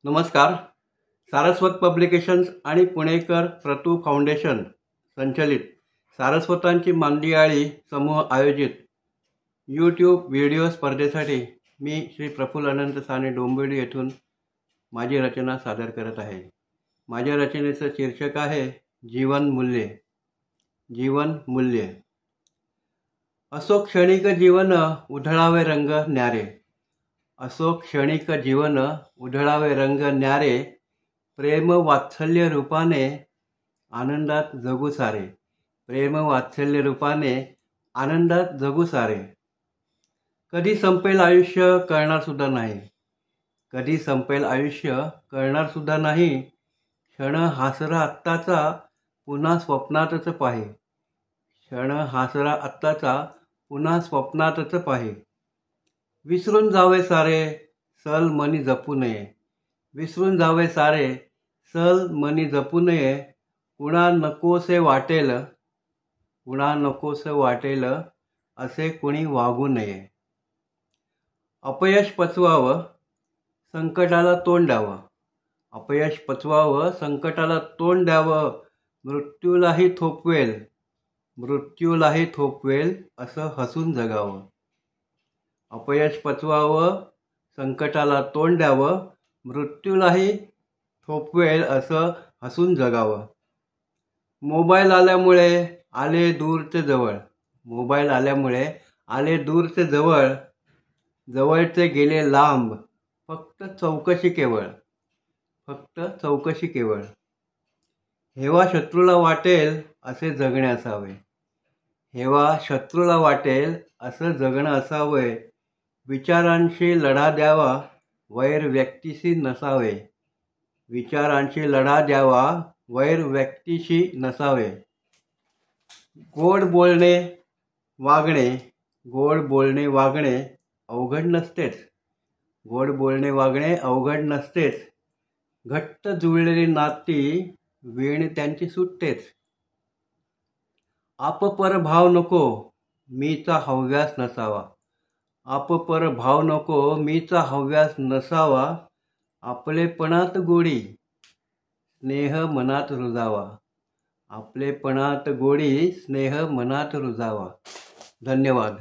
नमस्कार. सारस्वत पब्लिकेशन्स आणि पुणेकर प्रतू फाउंडेशन संचलित सारस्वतांची मांदियाळी समूह आयोजित यूट्यूब व्हिडिओ स्पर्धेसाठी मी श्री प्रफुल्ल अनंत साने डोंबिवली येथून माझी रचना सादर करत आहे. माझ्या रचनेचं शीर्षक आहे जीवन मूल्ये. जीवन मूल्ये. असो क्षणिक जीवन उधळावे रंग न्यारे. असो क्षणिक जीवन उधळावे रंग न्यारे. प्रेम वात्सल्य रूपाने आनंदात जगू सारे. प्रेम वात्सल्य रूपाने आनंदात जगू सारे. कधी संपेल आयुष्य कळणार सुद्धा नाही. कधी संपेल आयुष्य कळणार सुद्धा नाही. क्षण हासरा आत्ताचा पुन्हा स्वप्नातच पाहे. क्षण हासरा आत्ताचा पुन्हा स्वप्नातच पाहे. विसरून जावे सारे सल मनी जपू नये. विसरून जावे सारे सल मनी जपू नये. कुणा नकोसे वाटेल, कुणा नकोसे वाटेल असे कुणी वागू नये. अपयश पचवावं संकटाला तोंड द्यावं. अपयश पचवावं संकटाला तोंड द्यावं. मृत्यूलाही थोपवेल, मृत्यूलाही थोपवेल असं हसून जगावं. अपयश पचवावं संकटाला तोंड द्यावं. मृत्यूलाही थोपवेल असं हसून जगावं. मोबाईल आल्यामुळे आले दूरचे जवळ. मोबाईल आल्यामुळे आले दूरचे जवळ. जवळचे गेले लांब. फक्त चौकशी केवळ, फक्त चौकशी केवळ. हेवा शत्रूला वाटेल असे जगणे असावे. हेवा शत्रूला वाटेल असं जगणं असावे. विचारांशी लढा द्यावा वैर व्यक्तीशी नसावे. विचारांशी लढा द्यावा वैर व्यक्तीशी नसावे. गोड बोलणे वागणे, गोड बोलणे वागणे अवघड नसतेच. गोड बोलणे वागणे अवघड नसतेच. घट्ट जुळलेली नाती वीण त्यांची सुटतेच. आपपर भाव नको मीचा हव्यास नसावा. आपपर भाव नको मीचा हव्यास नसावा. आपलेपणात गोडी स्नेह मनात रुजावा. आपलेपणात गोडी स्नेह मनात रुजावा. धन्यवाद.